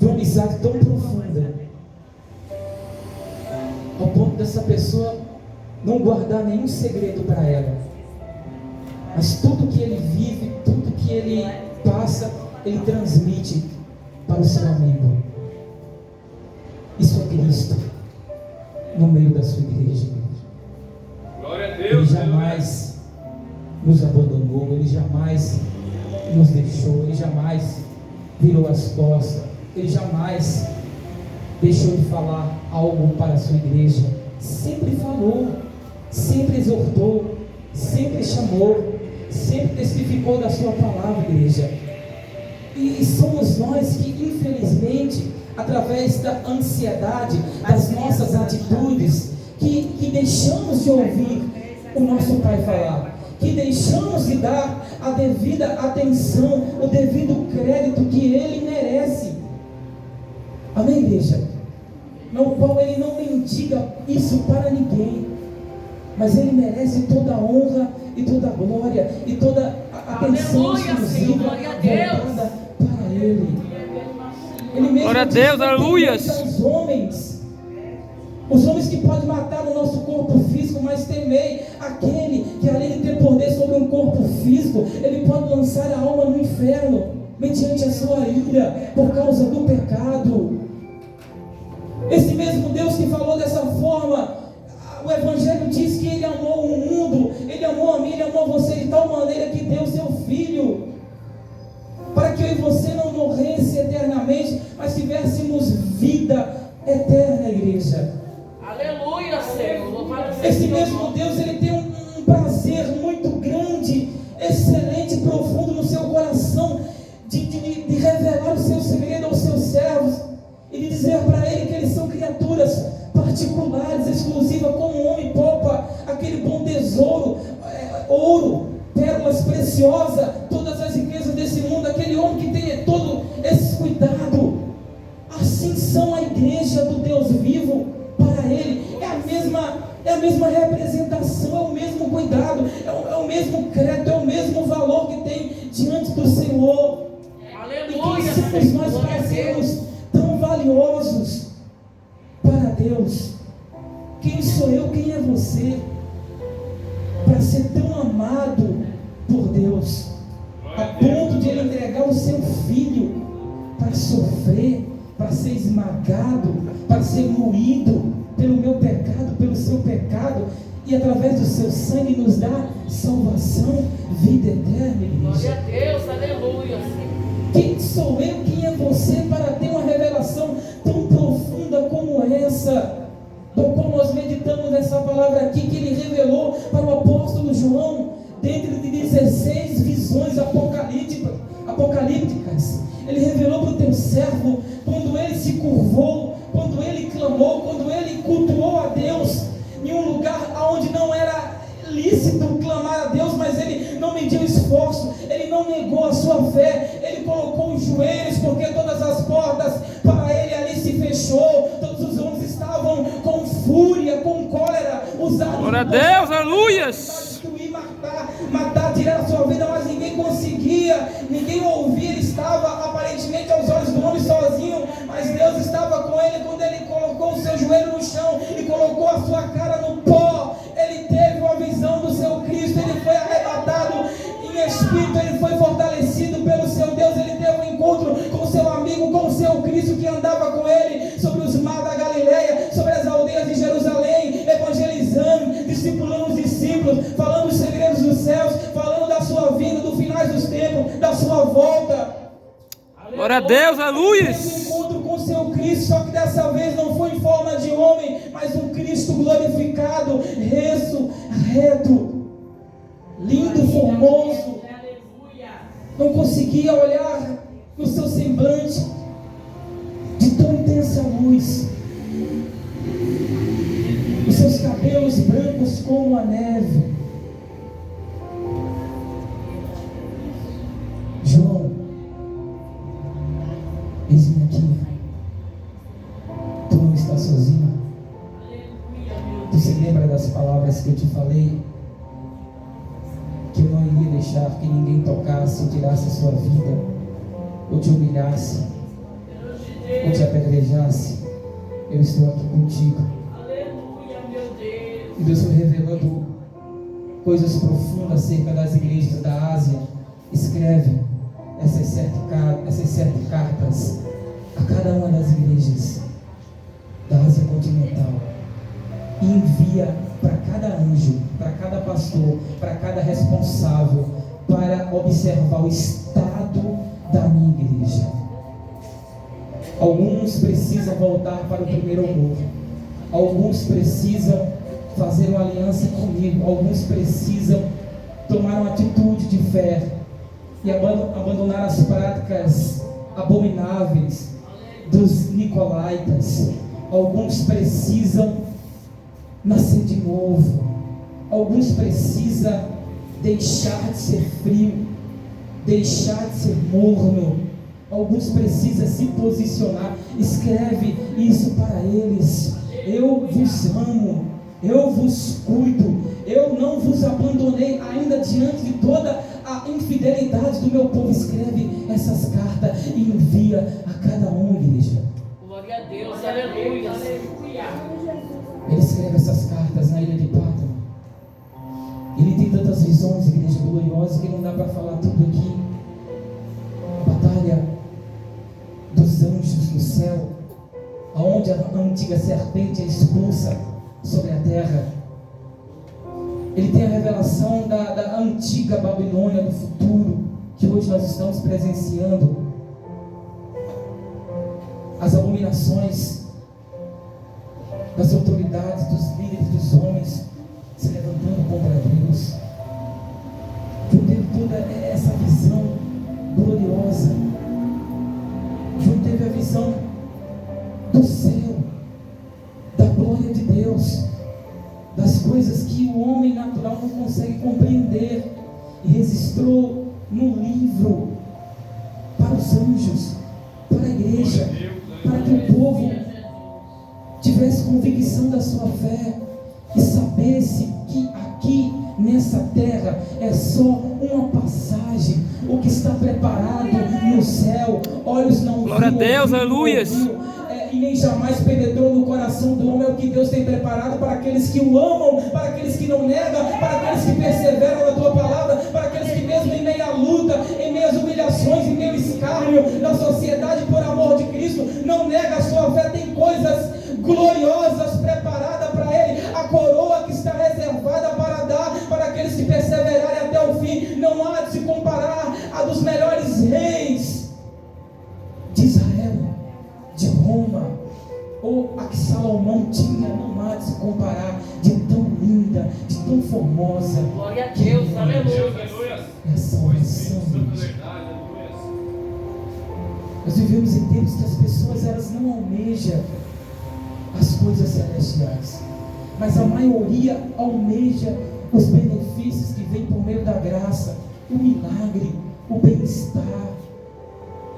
de uma amizade tão profunda, ao ponto dessa pessoa não guardar nenhum segredo para ela, mas tudo que ele vive, tudo que ele passa, ele transmite para o seu amigo. Isso é Cristo no meio da sua igreja. Glória a Deus. Ele jamais nos abandonou, Ele jamais nos deixou, Ele jamais virou as costas, Ele jamais deixou de falar algo para a sua igreja. Sempre falou, sempre exortou, sempre chamou, sempre testificou da sua palavra, igreja. E somos nós que, infelizmente, através da ansiedade, das nossas atitudes, que deixamos de ouvir o nosso Pai falar, que deixamos de dar a devida atenção, o devido crédito que Ele merece. Amém, igreja? No qual Ele não mendiga isso para ninguém, mas Ele merece toda a honra e toda a glória e toda a atenção exclusiva voltada para Ele. Ele mesmo glória a Deus, aleluias. Os homens que podem matar o nosso corpo físico, mas temei aquele que, além de ter poder sobre um corpo físico, ele pode lançar a alma no inferno, mediante a sua ira, por causa do pecado. Esse mesmo Deus que falou dessa forma, o Evangelho diz que Ele amou o mundo, Ele amou a mim, Ele amou você de tal maneira que deu seu Filho, para que eu e você não morresse eternamente, mas tivéssemos vida eterna, igreja. Aleluia, Senhor. Esse mesmo Deus, Ele tem um prazer muito grande, excelente, profundo no seu coração, de revelar o seu segredo aos seus servos, e de dizer para Ele que eles são criaturas particulares, exclusivas, como um homem poupa aquele bom tesouro, ouro, pérolas preciosas, todas as riquezas desse mundo, aquele homem que tem todo esse cuidado. Assim são a igreja do Deus vivo para Ele. É a mesma representação, é o mesmo cuidado, é o mesmo crédito, é o mesmo valor que tem diante do Senhor. Aleluia. E quem somos nós para sermos tão valiosos para Deus? Quem sou eu, quem é você, para ser tão amado por Deus, a ponto de Ele entregar o seu Filho para sofrer, para ser esmagado, para ser moído pelo meu pecado, pelo seu pecado, e através do seu sangue nos dá salvação, vida eterna, igreja. Glória a Deus, aleluia. Quem sou eu, quem é você, para ter uma revelação tão profunda como essa, do qual nós meditamos nessa palavra aqui, que Ele revelou para o apóstolo João, dentro de 16 visões apocalípticas. Ele revelou para o teu servo, quando ele se curvou, quando ele clamou, quando ele cultuou a Deus, em um lugar onde não era lícito clamar a Deus, mas ele não mediu esforço, ele não negou a sua fé, ele colocou os joelhos, porque todas as portas para ele ali se fechou, todos os homens estavam com fúria, com cólera, usados. Glória a Deus, aleluias. Matar, tirar a sua vida, mas ninguém conseguia, ninguém ouvia. Ele estava aparentemente aos olhos do homem sozinho, mas Deus estava com ele. Quando ele colocou o seu joelho no chão e colocou a sua cara no pó, ele teve uma visão do seu Cristo, ele foi arrebatado em espírito, ele foi fortalecido pelo seu Deus, ele teve um encontro com o seu amigo, com o seu Cristo que andava com ele sobre os mares da Galileia, sobre as aldeias de Jerusalém, evangelizando, discipulando os discípulos, falando os segredos dos céus, falando da sua vinda, do finais dos tempos, da sua volta. Glória a Deus, aleluia. Teve um encontro com o seu Cristo, só que dessa vez não foi em forma de homem, mas um Cristo glorificado, reto, lindo, formoso. Não conseguia olhar no seu semblante de tão intensa luz. Os seus cabelos brancos como a neve. João, eis-me aqui. Tu não estás sozinho. Tu se lembra das palavras que eu te falei? Que eu não iria deixar que ninguém tocasse ou tirasse a sua vida, ou te humilhasse, eu estou aqui contigo. Aleluia, meu Deus. E Deus foi revelando coisas profundas acerca das igrejas da Ásia. Escreve essas 7 cartas a cada uma das igrejas da Ásia continental. E envia para cada anjo, para cada pastor, para cada responsável, para observar o estado da minha igreja. Alguns precisam voltar para o primeiro amor. Alguns precisam fazer uma aliança comigo. Alguns precisam tomar uma atitude de fé e abandonar as práticas abomináveis dos nicolaítas. Alguns precisam nascer de novo. Alguns precisam deixar de ser frio, deixar de ser morno. Alguns precisam se posicionar. Escreve isso para eles. Eu vos amo, eu vos cuido, eu não vos abandonei ainda diante de toda a infidelidade do meu povo. Escreve essas cartas e envia a cada um, igreja. Glória a Deus, aleluia. Ele escreve essas cartas na ilha de Pátamo. Ele tem tantas visões, igreja gloriosa, que não dá para falar tudo aqui. A batalha dos anjos no céu, aonde a antiga serpente é expulsa sobre a terra. Ele tem a revelação da antiga Babilônia do futuro, que hoje nós estamos presenciando. As abominações das autoridades, dos líderes, dos homens se levantando contra Deus. João teve toda essa visão gloriosa. João teve a visão do céu, da glória de Deus, das coisas que o homem natural não consegue compreender, e registrou no livro para os anjos, para a igreja, para que o povo tivesse convicção da sua fé e sabesse que aqui nessa terra é só uma passagem. O que está preparado no céu, olhos não viram, glória a Deus, aleluias. E nem jamais penetrou no coração do homem, é o que Deus tem preparado para aqueles que o amam, para aqueles que não negam, para aqueles que perseveram na tua palavra, para aqueles que mesmo em meio à luta, em meio às humilhações, em meio ao escárnio da sociedade, por amor de Cristo, não nega a sua fé. Tem coisas gloriosas preparadas para ele, a coroa que está reservada para dar para aqueles que perseverarem até o fim. Não há de se comparar a dos melhores reis de Israel, de Roma, ou a que Salomão tinha. Não há de se comparar, de tão linda, de tão formosa. Glória a Deus, aleluia. É a salvação. Nós vivemos em tempos que as pessoas elas não almejam as coisas celestiais, mas a maioria almeja os benefícios que vêm por meio da graça, o milagre, o bem-estar.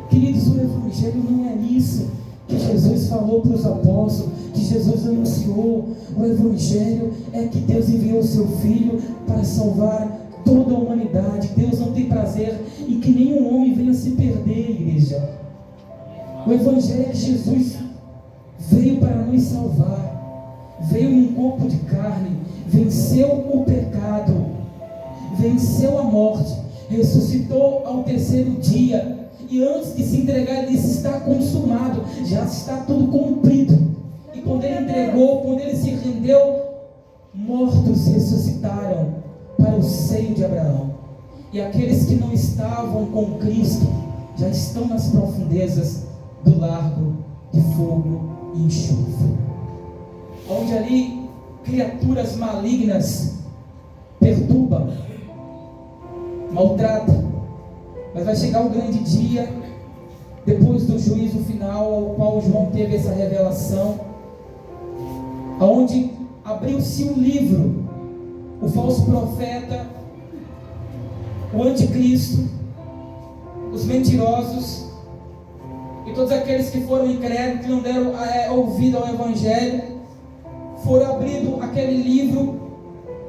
Queridos, o Evangelho não é isso que Jesus falou para os apóstolos, que Jesus anunciou. O Evangelho é que Deus enviou o seu Filho para salvar toda a humanidade. Deus não tem prazer em que nenhum homem venha se perder, igreja. O Evangelho é que Jesus veio para nos salvar, veio em um corpo de carne, venceu o pecado, venceu a morte, ressuscitou ao terceiro dia, e antes de se entregar ele disse: está consumado, já está tudo cumprido. E quando ele entregou, quando ele se rendeu, mortos ressuscitaram para o seio de Abraão, e aqueles que não estavam com Cristo já estão nas profundezas do largo de fogo e enxofre, onde ali criaturas malignas perturbam, maltratam. Mas vai chegar um grande dia, depois do juízo final, ao qual João teve essa revelação, onde abriu-se um livro, o falso profeta, o anticristo, os mentirosos e todos aqueles que foram incrédulos, que não deram ouvido ao Evangelho. Foram abrindo aquele livro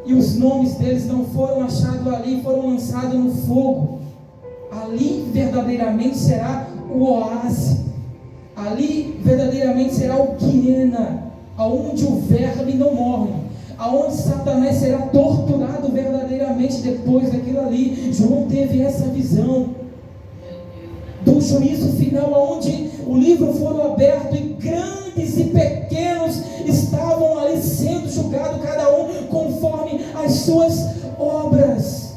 e os nomes deles não foram achados ali, foram lançados no fogo. Ali verdadeiramente será o oásis. Ali verdadeiramente será o Quiena, aonde o verme não morre, aonde Satanás será torturado verdadeiramente depois daquilo ali. João teve essa visão do juízo final, aonde o livro foi aberto e grandes e pequenos estavam ali sendo julgados, cada um conforme as suas obras.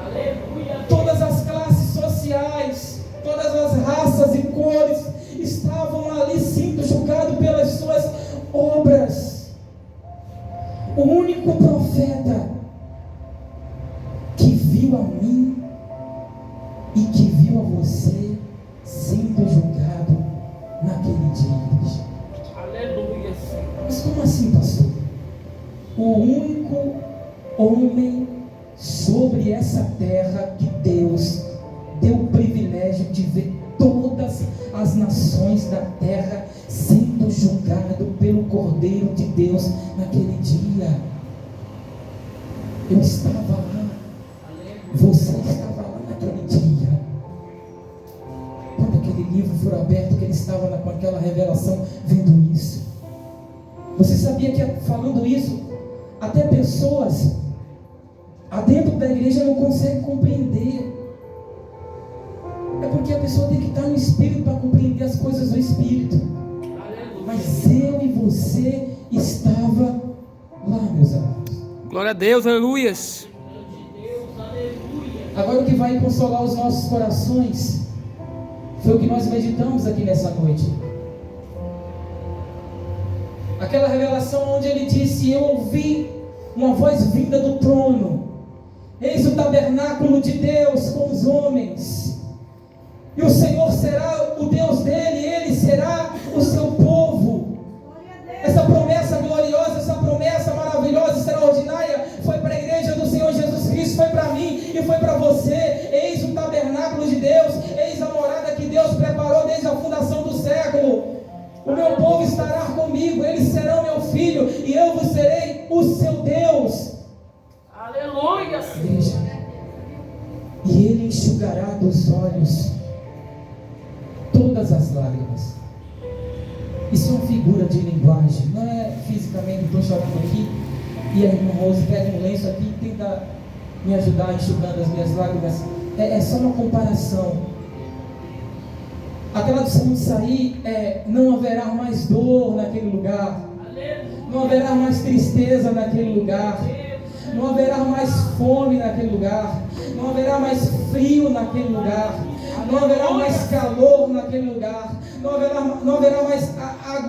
Aleluia. Todas as classes sociais, todas as raças e cores estavam ali sendo julgados pelas suas obras. O único profeta que viu a mim e que viu a você sendo julgado naquele dia. Aleluia, Senhor. Mas como assim, pastor? O único homem sobre essa terra que Deus deu o privilégio de ver todas as nações da terra sendo julgado pelo Cordeiro de Deus naquele dia. Eu estava lá, você estava lá naquele dia. Quando aquele livro for aberto, que ele estava com aquela revelação, vendo isso. Você sabia que, falando isso, até pessoas dentro da igreja não conseguem compreender. É porque a pessoa tem que estar no Espírito para compreender as coisas do Espírito. Mas eu e você estava lá, meus amados. Glória a Deus, aleluias. Agora o que vai consolar os nossos corações foi o que nós meditamos aqui nessa noite. Aquela revelação onde ele disse: eu ouvi uma voz vinda do trono. Eis o tabernáculo de Deus com os homens. E o Senhor será o Deus dele, e ele será o seu povo. Essa promessa gloriosa, essa promessa maravilhosa, extraordinária, foi para a igreja do Senhor Jesus Cristo, foi para mim e foi para você. Eis o tabernáculo de Deus, eis a morada que Deus preparou desde a fundação do século. O meu povo estará comigo, eles serão meu filho, e eu vos serei o seu Deus. Aleluia. Veja, e ele enxugará dos olhos todas as lágrimas. Isso é uma figura de linguagem, não é fisicamente. Estou chorando aqui e a irmã Rose pega um lenço aqui e tenta me ajudar enxugando as minhas lágrimas. É só uma comparação. A tradução de sair é: não haverá mais dor naquele lugar, não haverá mais tristeza naquele lugar, não haverá mais fome naquele lugar, não haverá mais frio naquele lugar, não haverá mais calor naquele lugar, não haverá mais agonia